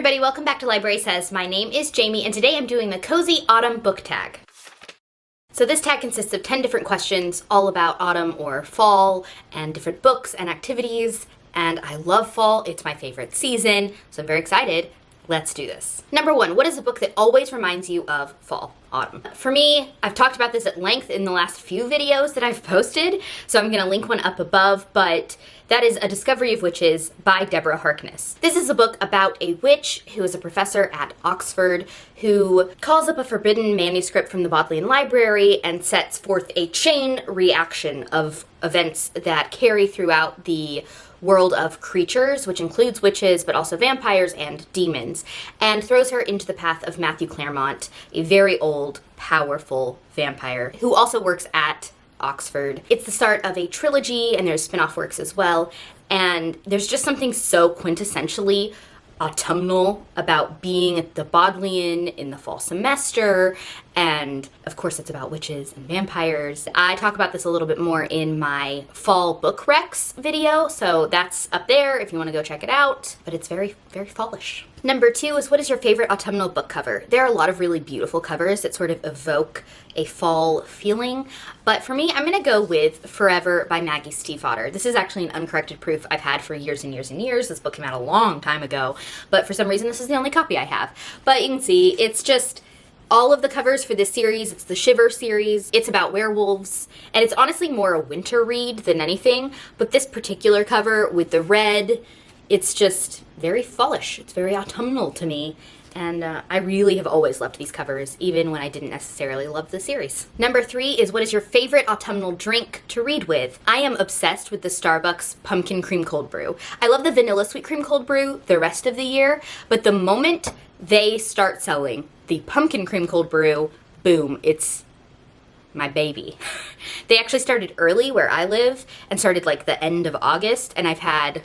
everybody, welcome back to Library Says. My name is Jamie, and today I'm doing the Cozy Autumn book tag. So this tag consists of 10 different questions all about autumn or fall and different books and activities, and I love fall. It's my favorite season, so I'm very excited. Let's do this. Number 1, what is a book that always reminds you of fall, autumn? For me, I've talked about this at length in the last few videos that I've posted, so I'm gonna link one up above, but that is A Discovery of Witches by Deborah Harkness. This is a book about a witch who is a professor at Oxford who calls up a forbidden manuscript from the Bodleian Library and sets forth a chain reaction of events that carry throughout the world of creatures, which includes witches, but also vampires and demons, and throws her into the path of Matthew Claremont, a very old, powerful vampire who also works at Oxford. It's the start of a trilogy, and there's spin-off works as well, and there's just something so quintessentially autumnal about being at the Bodleian in the fall semester, and of course it's about witches and vampires. I talk about this a little bit more in my fall book recs video, so that's up there if you want to go check it out, but it's very, very fallish. Number 2 is, what is your favorite autumnal book cover? There are a lot of really beautiful covers that sort of evoke a fall feeling, but for me, I'm gonna go with Forever by Maggie Stiefvater. This is actually an uncorrected proof I've had for years and years and years. This book came out a long time ago, but for some reason this is the only copy I have. But you can see, it's just all of the covers for this series. It's the Shiver series. It's about werewolves, and it's honestly more a winter read than anything, but this particular cover with the red, it's just very fallish. It's very autumnal to me, and I really have always loved these covers, even when I didn't necessarily love the series. Number 3 is, what is your favorite autumnal drink to read with? I am obsessed with the Starbucks pumpkin cream cold brew. I love the vanilla sweet cream cold brew the rest of the year, but the moment they start selling the pumpkin cream cold brew, boom, it's my baby. They actually started early where I live and started like the end of August, and I've had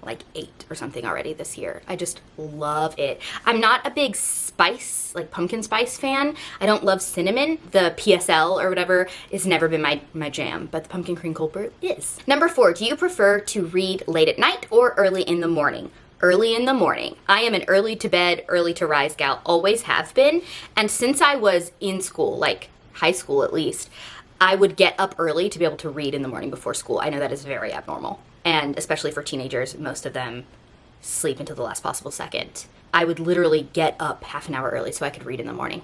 like 8 or something already this year. I just love it. I'm not a big spice, like pumpkin spice fan. I don't love cinnamon. The PSL or whatever has never been my jam, but the pumpkin cream cold brew is. Number 4, do you prefer to read late at night or early in the morning? Early in the morning. I am an early to bed, early to rise gal, always have been, and since I was in school, like high school at least, I would get up early to be able to read in the morning before school. I know that is very abnormal, and especially for teenagers, most of them sleep until the last possible second. I would literally get up half an hour early so I could read in the morning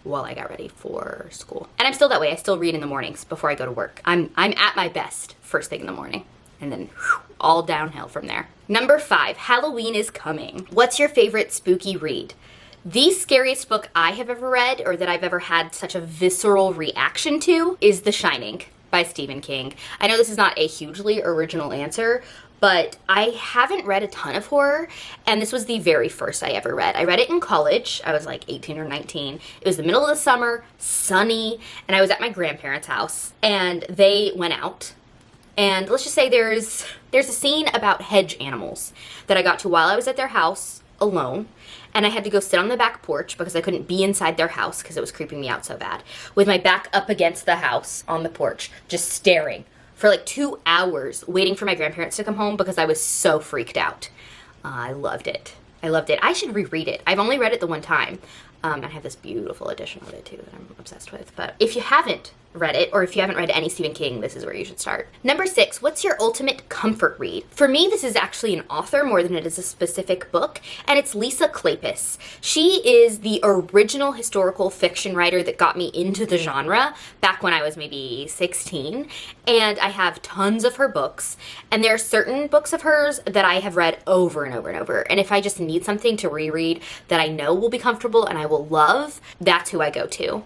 while I got ready for school. And I'm still that way. I still read in the mornings before I go to work. I'm at my best first thing in the morning, and then whew, all downhill from there. Number 5, Halloween is coming. What's your favorite spooky read? The scariest book I have ever read, or that I've ever had such a visceral reaction to, is The Shining by Stephen King. I know this is not a hugely original answer, but I haven't read a ton of horror, and this was the very first I ever read. I read it in college. I was like 18 or 19. It was the middle of the summer, sunny, and I was at my grandparents' house, and they went out. And let's just say there's a scene about hedge animals that I got to while I was at their house alone, and I had to go sit on the back porch because I couldn't be inside their house because it was creeping me out so bad, with my back up against the house on the porch, just staring for like 2 hours, waiting for my grandparents to come home because I was so freaked out. I loved it. I loved it. I should reread it. I've only read it the one time. I have this beautiful edition of it too that I'm obsessed with. But if you haven't read it, or if you haven't read any Stephen King, this is where you should start. Number 6, what's your ultimate comfort read? For me, this is actually an author more than it is a specific book, and it's Lisa Kleypas. She is the original historical fiction writer that got me into the genre back when I was maybe 16, and I have tons of her books, and there are certain books of hers that I have read over and over and over, and if I just need something to reread that I know will be comfortable and I will love, that's who I go to.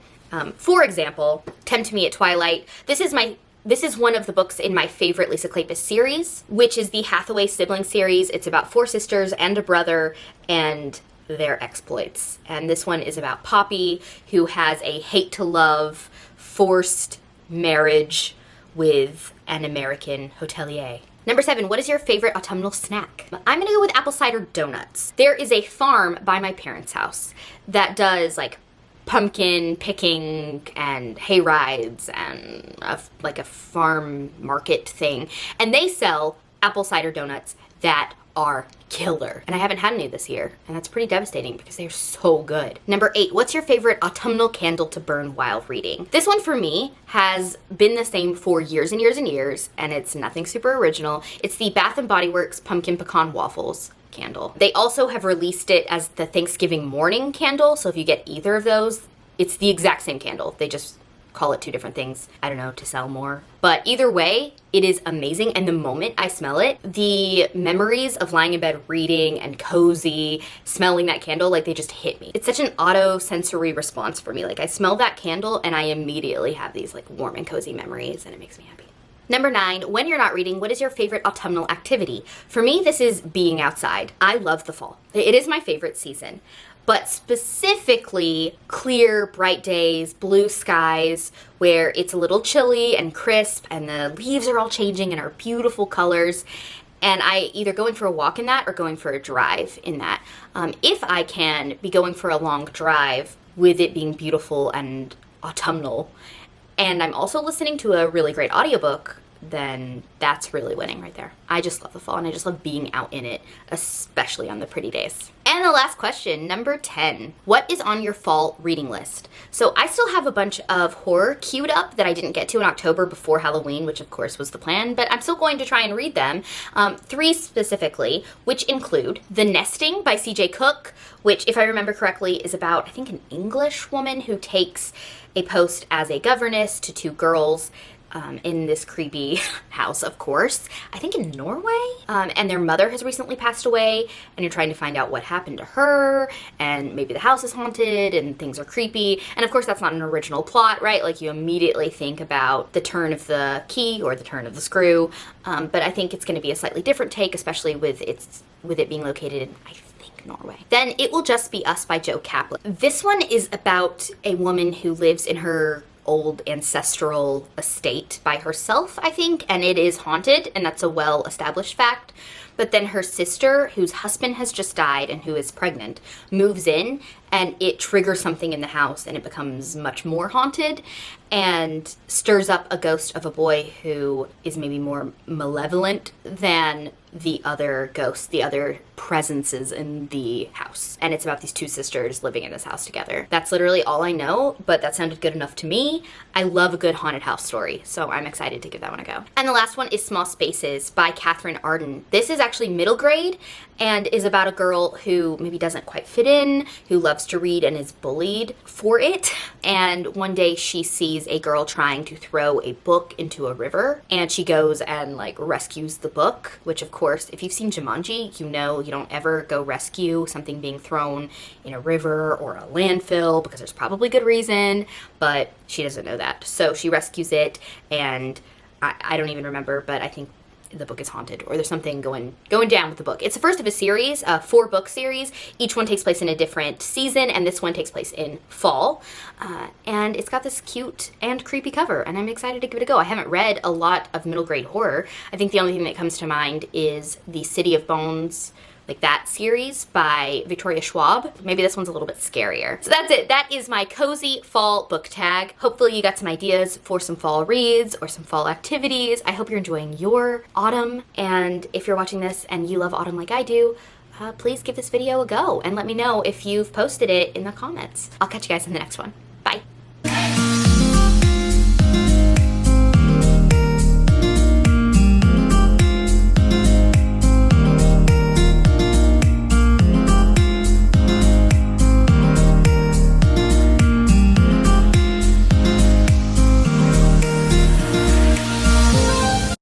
For example, Tempt Me at Twilight. This is one of the books in my favorite Lisa Kleypas series, which is the Hathaway sibling series. It's about 4 sisters and a brother and their exploits. And this one is about Poppy, who has a hate-to-love, forced marriage with an American hotelier. Number 7, what is your favorite autumnal snack? I'm gonna go with apple cider donuts. There is a farm by my parents' house that does like pumpkin picking and hay rides and like a farm market thing. And they sell apple cider donuts that are killer. And I haven't had any this year, and that's pretty devastating because they're so good. Number 8, what's your favorite autumnal candle to burn while reading? This one for me has been the same for years and years and years, and it's nothing super original. It's the Bath & Body Works Pumpkin Pecan Waffles candle. They also have released it as the Thanksgiving morning candle, so if you get either of those, it's the exact same candle. They just call it 2 different things, I don't know, to sell more. But either way, it is amazing, and the moment I smell it, the memories of lying in bed reading and cozy, smelling that candle, like they just hit me. It's such an auto-sensory response for me. Like I smell that candle and I immediately have these like warm and cozy memories, and it makes me happy. Number 9, when you're not reading, what is your favorite autumnal activity? For me, this is being outside. I love the fall. It is my favorite season. But specifically clear, bright days, blue skies, where it's a little chilly and crisp and the leaves are all changing and are beautiful colors. And I either going for a walk in that or going for a drive in that. If I can be going for a long drive with it being beautiful and autumnal, and I'm also listening to a really great audiobook, then that's really winning right there. I just love the fall, and I just love being out in it, especially on the pretty days. And the last question, number 10. What is on your fall reading list? So I still have a bunch of horror queued up that I didn't get to in October before Halloween, which of course was the plan, but I'm still going to try and read them. 3 specifically, which include The Nesting by C.J. Cook, which, if I remember correctly, is about, I think, an English woman who takes a post as a governess to 2 girls in this creepy house, of course, I think in Norway, and their mother has recently passed away, and you're trying to find out what happened to her, and maybe the house is haunted, and things are creepy, and of course that's not an original plot, right? Like you immediately think about the turn of the key or the turn of the screw, but I think it's going to be a slightly different take, especially with it being located in, I think, Norway. Then It Will Just Be Us by Joe Kaplan. This one is about a woman who lives in her old ancestral estate by herself, I think, and it is haunted, and that's a well-established fact. But then her sister, whose husband has just died and who is pregnant, moves in, and it triggers something in the house, and it becomes much more haunted and stirs up a ghost of a boy who is maybe more malevolent than the other ghosts, the other presences in the house. And it's about these 2 sisters living in this house together. That's literally all I know, but that sounded good enough to me. I love a good haunted house story, so I'm excited to give that one a go. And the last one is Small Spaces by Catherine Arden. This is actually middle grade and is about a girl who maybe doesn't quite fit in, who loves to read and is bullied for it. And one day she sees a girl trying to throw a book into a river, and she goes and like rescues the book, which of course, if you've seen Jumanji, you know you don't ever go rescue something being thrown in a river or a landfill because there's probably good reason, but she doesn't know that. So she rescues it, and I don't even remember, but I think the book is haunted, or there's something going down with the book. It's the first of a series, a 4-book series. Each one takes place in a different season, and this one takes place in fall. And it's got this cute and creepy cover, and I'm excited to give it a go. I haven't read a lot of middle grade horror. I think the only thing that comes to mind is the City of Bones, like that series by Victoria Schwab. Maybe this one's a little bit scarier. So that's it. That is my cozy fall book tag. Hopefully you got some ideas for some fall reads or some fall activities. I hope you're enjoying your autumn. And if you're watching this and you love autumn like I do, please give this video a go and let me know if you've posted it in the comments. I'll catch you guys in the next one.